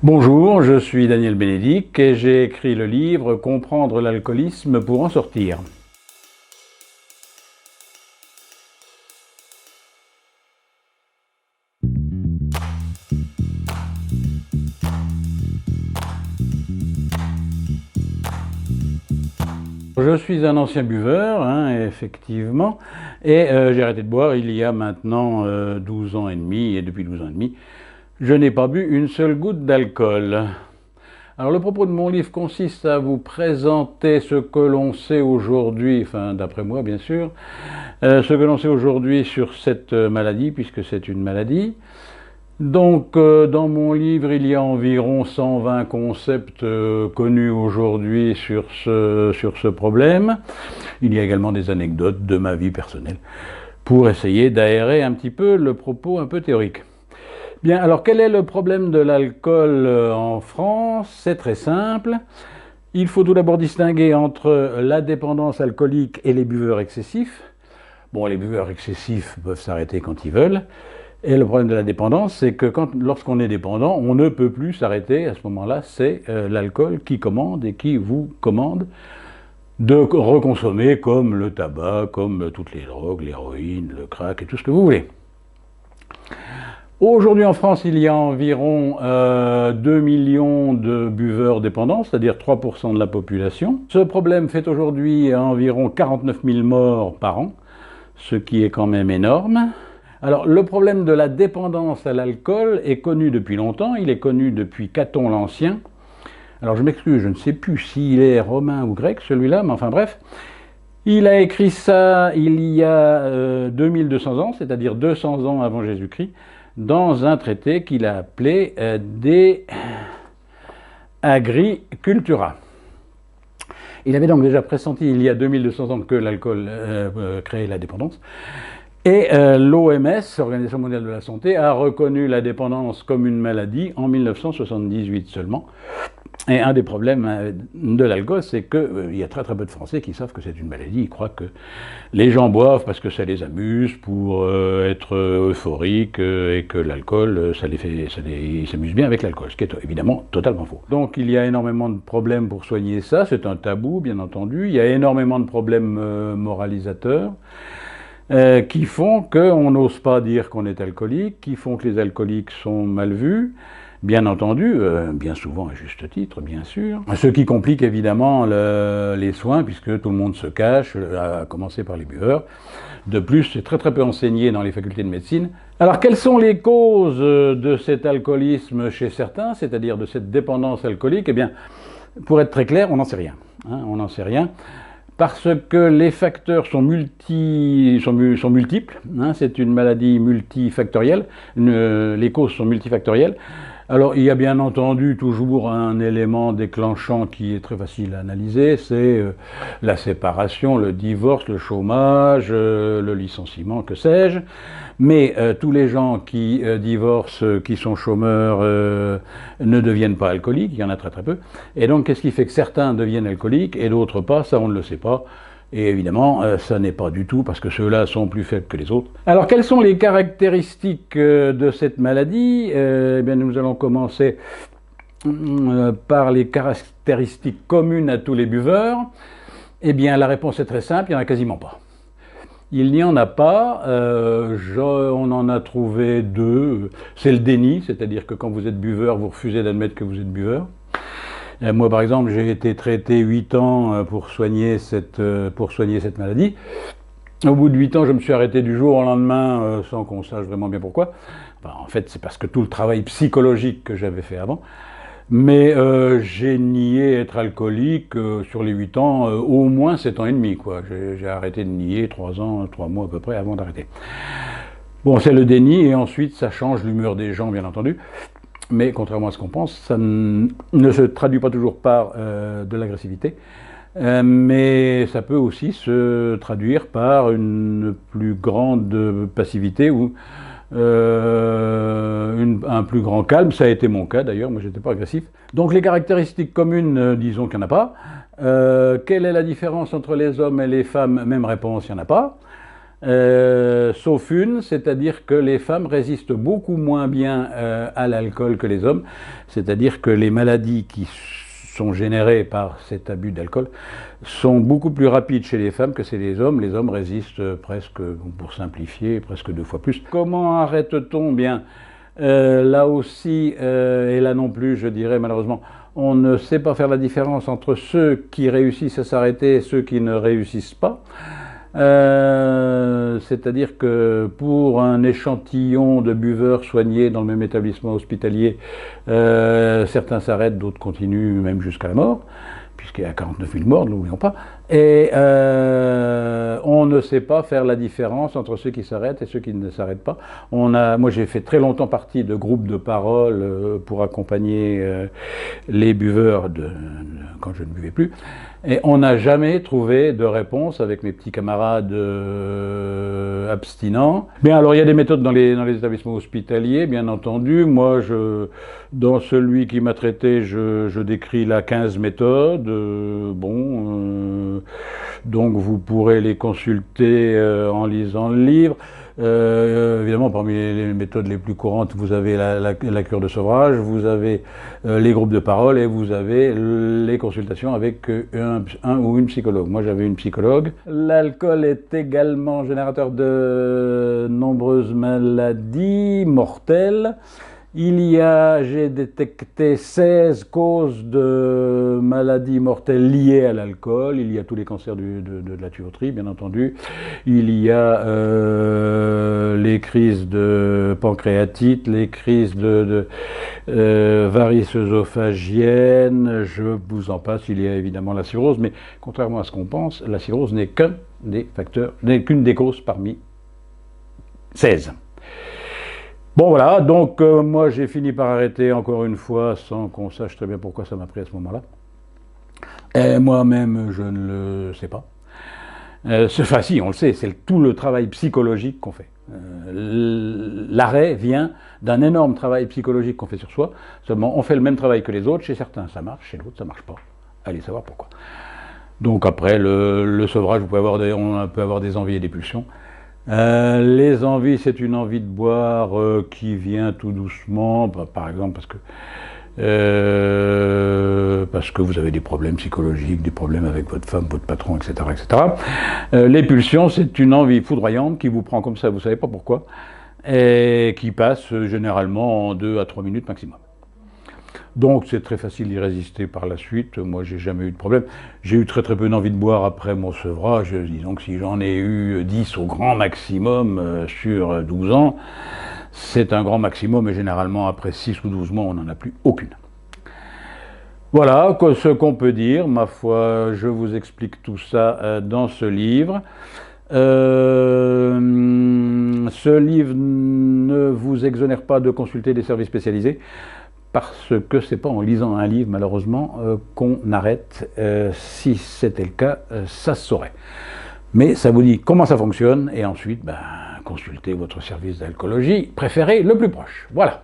Bonjour, je suis Daniel Bénédic et j'ai écrit le livre « Comprendre l'alcoolisme pour en sortir ». Je suis un ancien buveur, effectivement, et j'ai arrêté de boire il y a maintenant 12 ans et demi, et depuis 12 ans et demi, je n'ai pas bu une seule goutte d'alcool. Alors le propos de mon livre consiste à vous présenter ce que l'on sait aujourd'hui, enfin d'après moi bien sûr, ce que l'on sait aujourd'hui sur cette maladie, puisque c'est une maladie. Donc dans mon livre, il y a environ 120 concepts connus aujourd'hui sur ce problème. Il y a également des anecdotes de ma vie personnelle pour essayer d'aérer un petit peu le propos un peu théorique. Bien, alors quel est le problème de l'alcool en France? C'est très simple. Il faut tout d'abord distinguer entre la dépendance alcoolique et les buveurs excessifs. Bon, les buveurs excessifs peuvent s'arrêter quand ils veulent. Et le problème de la dépendance, c'est que lorsqu'on est dépendant, on ne peut plus s'arrêter. À ce moment-là, c'est l'alcool qui commande et qui vous commande de reconsommer comme le tabac, comme toutes les drogues, l'héroïne, le crack et tout ce que vous voulez. Aujourd'hui en France, il y a environ 2 millions de buveurs dépendants, c'est-à-dire 3% de la population. Ce problème fait aujourd'hui environ 49 000 morts par an, ce qui est quand même énorme. Alors le problème de la dépendance à l'alcool est connu depuis longtemps, il est connu depuis Caton l'Ancien. Alors je m'excuse, je ne sais plus s'il est romain ou grec celui-là, mais enfin bref. Il a écrit ça il y a 2200 ans, c'est-à-dire 200 ans avant Jésus-Christ, dans un traité qu'il a appelé De Agricultura. Il avait donc déjà pressenti il y a 2200 ans que l'alcool créait la dépendance. Et l'OMS, l'Organisation mondiale de la santé, a reconnu la dépendance comme une maladie en 1978 seulement. Et un des problèmes de l'alcool, c'est qu'il y a très peu de Français qui savent que c'est une maladie. Ils croient que les gens boivent parce que ça les amuse, pour être euphoriques, et que l'alcool, ils s'amusent bien avec l'alcool, ce qui est évidemment totalement faux. Donc il y a énormément de problèmes pour soigner ça, c'est un tabou bien entendu. Il y a énormément de problèmes moralisateurs. Qui font qu'on n'ose pas dire qu'on est alcoolique, qui font que les alcooliques sont mal vus, bien entendu, bien souvent à juste titre, bien sûr. Ce qui complique évidemment les soins, puisque tout le monde se cache, à commencer par les buveurs. De plus, c'est très peu enseigné dans les facultés de médecine. Alors, quelles sont les causes de cet alcoolisme chez certains, c'est-à-dire de cette dépendance alcoolique? Eh bien, pour être très clair, on n'en sait rien. On n'en sait rien. Parce que les facteurs sont multiples, c'est une maladie multifactorielle, les causes sont multifactorielles. Alors il y a bien entendu toujours un élément déclenchant qui est très facile à analyser, c'est la séparation, le divorce, le chômage, le licenciement, que sais-je. Mais tous les gens qui divorcent, qui sont chômeurs, ne deviennent pas alcooliques, il y en a très peu. Et donc qu'est-ce qui fait que certains deviennent alcooliques et d'autres pas? Ça on ne le sait pas. Et évidemment, ça n'est pas du tout parce que ceux-là sont plus faibles que les autres. Alors quelles sont les caractéristiques de cette maladie? Eh bien, nous allons commencer par les caractéristiques communes à tous les buveurs. Eh bien la réponse est très simple, il n'y en a quasiment pas. Il n'y en a pas, on en a trouvé deux. C'est le déni, c'est-à-dire que quand vous êtes buveur, vous refusez d'admettre que vous êtes buveur. Moi, par exemple, j'ai été traité 8 ans pour soigner cette maladie. Au bout de 8 ans, je me suis arrêté du jour au lendemain sans qu'on sache vraiment bien pourquoi. En fait, c'est parce que tout le travail psychologique que j'avais fait avant. Mais j'ai nié être alcoolique sur les 8 ans, au moins 7 ans et demi, quoi. J'ai arrêté de nier 3 mois à peu près avant d'arrêter. Bon, c'est le déni, et ensuite ça change l'humeur des gens, bien entendu. Mais contrairement à ce qu'on pense, ça ne se traduit pas toujours par de l'agressivité. Mais ça peut aussi se traduire par une plus grande passivité ou un plus grand calme. Ça a été mon cas d'ailleurs, moi j'étais pas agressif. Donc les caractéristiques communes, disons qu'il n'y en a pas. Quelle est la différence entre les hommes et les femmes? Même réponse, il n'y en a pas. sauf une, c'est-à-dire que les femmes résistent beaucoup moins bien à l'alcool que les hommes, c'est-à-dire que les maladies qui sont générées par cet abus d'alcool sont beaucoup plus rapides chez les femmes que chez les hommes. Les hommes résistent presque, pour simplifier, presque 2 fois plus. Comment arrête-t-on? Bien, là aussi, et là non plus, je dirais malheureusement, on ne sait pas faire la différence entre ceux qui réussissent à s'arrêter et ceux qui ne réussissent pas. C'est-à-dire que pour un échantillon de buveurs soignés dans le même établissement hospitalier, certains s'arrêtent, d'autres continuent même jusqu'à la mort, puisqu'il y a 49 000 morts, n'oublions pas. Et on ne sait pas faire la différence entre ceux qui s'arrêtent et ceux qui ne s'arrêtent pas. Moi, j'ai fait très longtemps partie de groupes de parole pour accompagner les buveurs quand je ne buvais plus. Et on n'a jamais trouvé de réponse avec mes petits camarades abstinents. Bien, alors il y a des méthodes dans les établissements hospitaliers, bien entendu. Moi, dans celui qui m'a traité, je décris la 15 méthodes. Donc vous pourrez les consulter en lisant le livre. Évidemment, parmi les méthodes les plus courantes, vous avez la cure de sevrage, vous avez les groupes de parole et vous avez les consultations avec un ou une psychologue. Moi, j'avais une psychologue. L'alcool est également générateur de nombreuses maladies mortelles. J'ai détecté 16 causes de maladies mortelles liées à l'alcool. Il y a tous les cancers de la tuyauterie, bien entendu. Il y a les crises de pancréatite, les crises de varices œsophagiennes, je vous en passe. Il y a évidemment la cirrhose, mais contrairement à ce qu'on pense, la cirrhose n'est qu'une des causes parmi 16. Bon voilà, donc moi j'ai fini par arrêter encore une fois sans qu'on sache très bien pourquoi ça m'a pris à ce moment-là. Et moi-même je ne le sais pas. Enfin si, on le sait, c'est tout le travail psychologique qu'on fait. L'arrêt vient d'un énorme travail psychologique qu'on fait sur soi, seulement on fait le même travail que les autres, chez certains ça marche, chez d'autres ça marche pas. Allez savoir pourquoi. Donc après le sevrage, on peut avoir des envies et des pulsions. Les envies, c'est une envie de boire qui vient tout doucement, par exemple parce que vous avez des problèmes psychologiques, des problèmes avec votre femme, votre patron, etc. etc. Les pulsions, c'est une envie foudroyante qui vous prend comme ça, vous ne savez pas pourquoi, et qui passe généralement en 2 à 3 minutes maximum. Donc c'est très facile d'y résister par la suite. Moi j'ai jamais eu de problème. J'ai eu très peu d'envie de boire après mon sevrage. Disons que si j'en ai eu 10 au grand maximum sur 12 ans, c'est un grand maximum et généralement après 6 ou 12 mois on n'en a plus aucune. Voilà ce qu'on peut dire. Ma foi, je vous explique tout ça dans ce livre. Ce livre ne vous exonère pas de consulter des services spécialisés, parce que c'est pas en lisant un livre, malheureusement, qu'on arrête. Si c'était le cas, ça se saurait. Mais ça vous dit comment ça fonctionne, et ensuite, consultez votre service d'alcoolologie préféré le plus proche. Voilà.